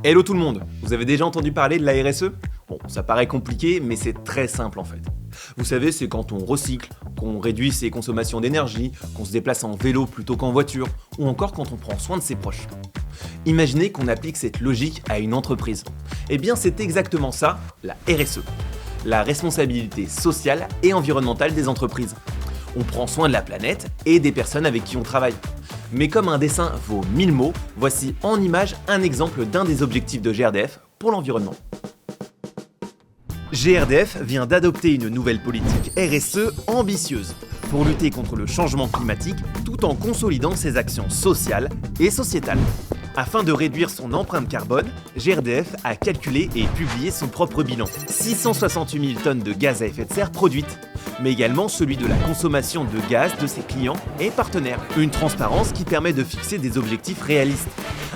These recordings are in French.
Hello tout le monde, vous avez déjà entendu parler de la RSE? Bon, ça paraît compliqué, mais c'est très simple en fait. Vous savez, c'est quand on recycle, qu'on réduit ses consommations d'énergie, qu'on se déplace en vélo plutôt qu'en voiture, ou encore quand on prend soin de ses proches. Imaginez qu'on applique cette logique à une entreprise. Eh bien, c'est exactement ça, la RSE. La responsabilité sociale et environnementale des entreprises. On prend soin de la planète et des personnes avec qui on travaille. Mais comme un dessin vaut 1000 mots, voici en image un exemple d'un des objectifs de GRDF pour l'environnement. GRDF vient d'adopter une nouvelle politique RSE ambitieuse pour lutter contre le changement climatique tout en consolidant ses actions sociales et sociétales. Afin de réduire son empreinte carbone, GRDF a calculé et publié son propre bilan. 668 000 tonnes de gaz à effet de serre produites, mais également celui de la consommation de gaz de ses clients et partenaires. Une transparence qui permet de fixer des objectifs réalistes,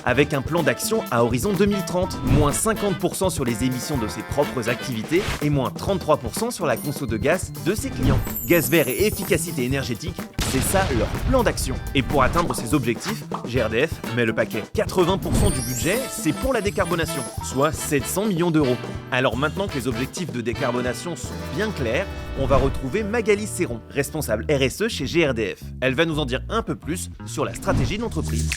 avec un plan d'action à horizon 2030, moins 50% sur les émissions de ses propres activités et moins 33% sur la conso de gaz de ses clients. Gaz vert et efficacité énergétique, c'est ça leur plan d'action. Et pour atteindre ces objectifs, GRDF met le paquet. 80% du budget, c'est pour la décarbonation, soit 700 millions d'euros. Alors maintenant que les objectifs de décarbonation sont bien clairs, on va retrouver Magali Serron, responsable RSE chez GRDF. Elle va nous en dire un peu plus sur la stratégie de l'entreprise.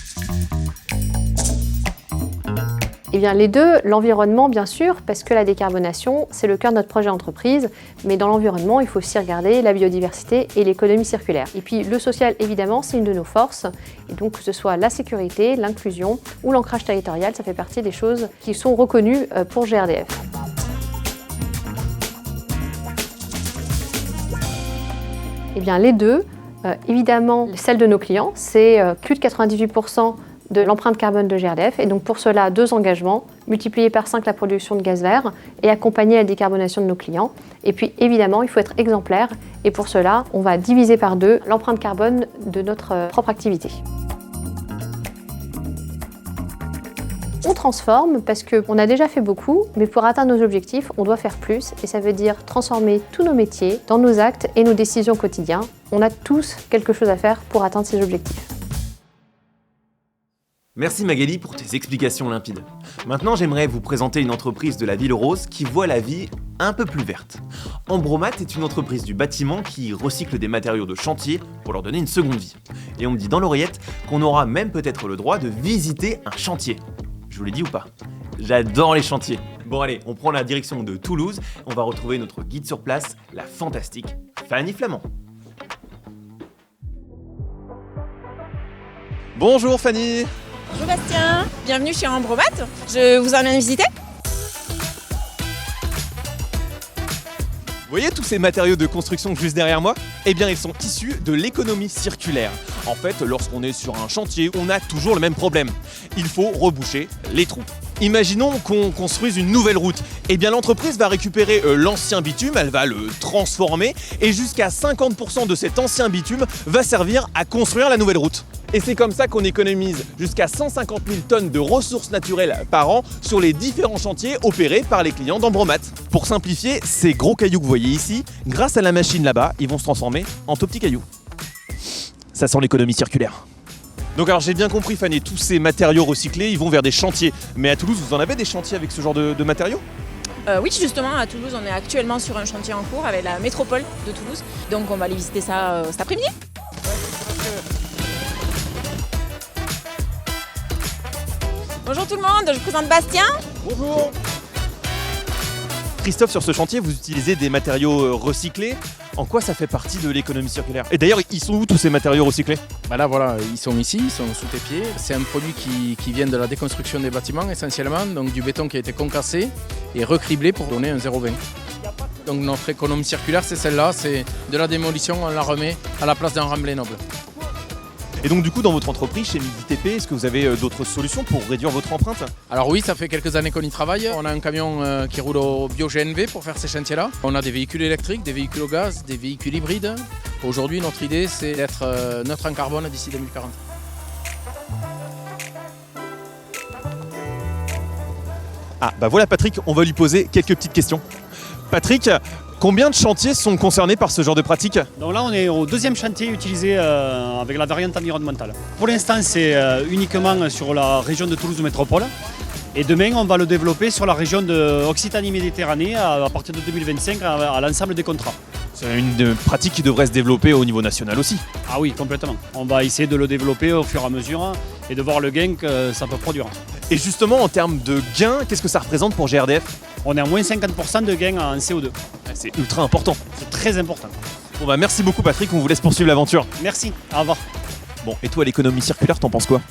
Eh bien les deux, l'environnement bien sûr, parce que la décarbonation, c'est le cœur de notre projet d'entreprise, mais dans l'environnement, il faut aussi regarder la biodiversité et l'économie circulaire. Et puis le social, évidemment, c'est une de nos forces, et donc que ce soit la sécurité, l'inclusion ou l'ancrage territorial, ça fait partie des choses qui sont reconnues pour GRDF. Eh bien les deux, évidemment, celle de nos clients, c'est plus de 98% de l'empreinte carbone de GRDF, et donc pour cela, 2 engagements, multiplier par 5 la production de gaz vert et accompagner la décarbonation de nos clients. Et puis évidemment, il faut être exemplaire, et pour cela, on va diviser par 2 l'empreinte carbone de notre propre activité. On transforme parce qu'on a déjà fait beaucoup, mais pour atteindre nos objectifs, on doit faire plus, et ça veut dire transformer tous nos métiers dans nos actes et nos décisions quotidiennes. On a tous quelque chose à faire pour atteindre ces objectifs. Merci Magali pour tes explications limpides. Maintenant, j'aimerais vous présenter une entreprise de la Ville Rose qui voit la vie un peu plus verte. Ambromat est une entreprise du bâtiment qui recycle des matériaux de chantier pour leur donner une seconde vie. Et on me dit dans l'oreillette qu'on aura même peut-être le droit de visiter un chantier. Je vous l'ai dit ou pas? J'adore les chantiers. Bon allez, on prend la direction de Toulouse, on va retrouver notre guide sur place, la fantastique Fanny Flamand. Bonjour Fanny. Bonjour Bastien, bienvenue chez Ambromat. Je vous emmène visiter. Vous voyez tous ces matériaux de construction juste derrière moi? Eh bien, ils sont issus de l'économie circulaire. En fait, lorsqu'on est sur un chantier, on a toujours le même problème. Il faut reboucher les trous. Imaginons qu'on construise une nouvelle route. Eh bien, l'entreprise va récupérer l'ancien bitume, elle va le transformer, et jusqu'à 50% de cet ancien bitume va servir à construire la nouvelle route. Et c'est comme ça qu'on économise jusqu'à 150 000 tonnes de ressources naturelles par an sur les différents chantiers opérés par les clients d'Ambromat. Pour simplifier, ces gros cailloux que vous voyez ici, grâce à la machine là-bas, ils vont se transformer en tout petits cailloux. Ça sent l'économie circulaire. Donc alors j'ai bien compris Fanny, tous ces matériaux recyclés, ils vont vers des chantiers. Mais à Toulouse, vous en avez des chantiers avec ce genre de matériaux? Oui, justement, à Toulouse, on est actuellement sur un chantier en cours avec la métropole de Toulouse. Donc on va aller visiter ça cet après-midi. Bonjour tout le monde, je vous présente Bastien. Bonjour. Christophe, sur ce chantier, vous utilisez des matériaux recyclés. En quoi ça fait partie de l'économie circulaire? Et d'ailleurs, ils sont où tous ces matériaux recyclés? Bah là voilà, ils sont ici, ils sont sous tes pieds. C'est un produit qui vient de la déconstruction des bâtiments essentiellement, donc du béton qui a été concassé et recriblé pour donner un 0,20. Donc notre économie circulaire, c'est celle-là, c'est de la démolition, on la remet à la place d'un remblai noble. Et donc du coup, dans votre entreprise, chez Midi TP, est-ce que vous avez d'autres solutions pour réduire votre empreinte? Alors oui, ça fait quelques années qu'on y travaille. On a un camion qui roule au bio-GNV pour faire ces chantiers-là. On a des véhicules électriques, des véhicules au gaz, des véhicules hybrides. Aujourd'hui, notre idée, c'est d'être neutre en carbone d'ici 2040. Ah bah voilà Patrick, on va lui poser quelques petites questions. Patrick, combien de chantiers sont concernés par ce genre de pratique? Donc là, on est au 2e chantier utilisé avec la variante environnementale. Pour l'instant, c'est uniquement sur la région de Toulouse Métropole. Et demain, on va le développer sur la région de Occitanie-Méditerranée à partir de 2025 à l'ensemble des contrats. C'est une pratique qui devrait se développer au niveau national aussi. Ah oui, complètement. On va essayer de le développer au fur et à mesure et de voir le gain que ça peut produire. Et justement, en termes de gains, qu'est-ce que ça représente pour GRDF? On est à moins 50% de gain en CO2. C'est ultra important. C'est très important. Bon bah merci beaucoup Patrick, on vous laisse poursuivre l'aventure. Merci, au revoir. Bon, et toi l'économie circulaire, t'en penses quoi?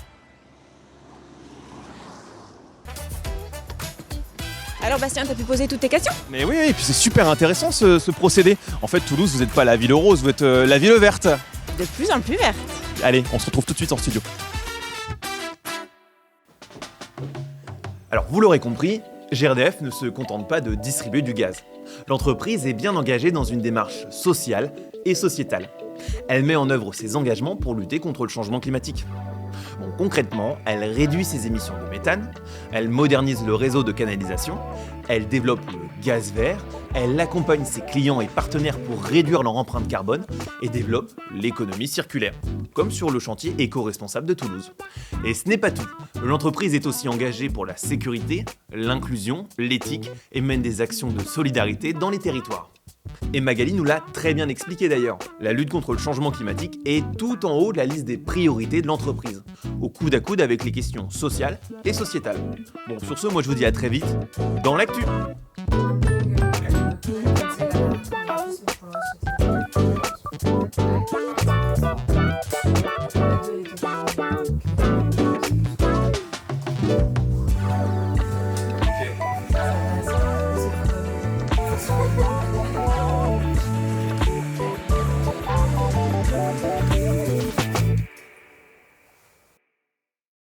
Alors Bastien, t'as pu poser toutes tes questions? Mais oui, et puis c'est super intéressant ce procédé. En fait, Toulouse, vous n'êtes pas la ville rose, vous êtes la ville verte. De plus en plus verte. Allez, on se retrouve tout de suite en studio. Alors vous l'aurez compris, GRDF ne se contente pas de distribuer du gaz. L'entreprise est bien engagée dans une démarche sociale et sociétale. Elle met en œuvre ses engagements pour lutter contre le changement climatique. Bon, concrètement, elle réduit ses émissions de méthane, elle modernise le réseau de canalisation, elle développe le gaz vert, elle accompagne ses clients et partenaires pour réduire leur empreinte carbone et développe l'économie circulaire, comme sur le chantier éco-responsable de Toulouse. Et ce n'est pas tout, l'entreprise est aussi engagée pour la sécurité, l'inclusion, l'éthique et mène des actions de solidarité dans les territoires. Et Magali nous l'a très bien expliqué d'ailleurs. La lutte contre le changement climatique est tout en haut de la liste des priorités de l'entreprise, au coude à coude avec les questions sociales et sociétales. Bon, sur ce, moi je vous dis à très vite dans l'actu.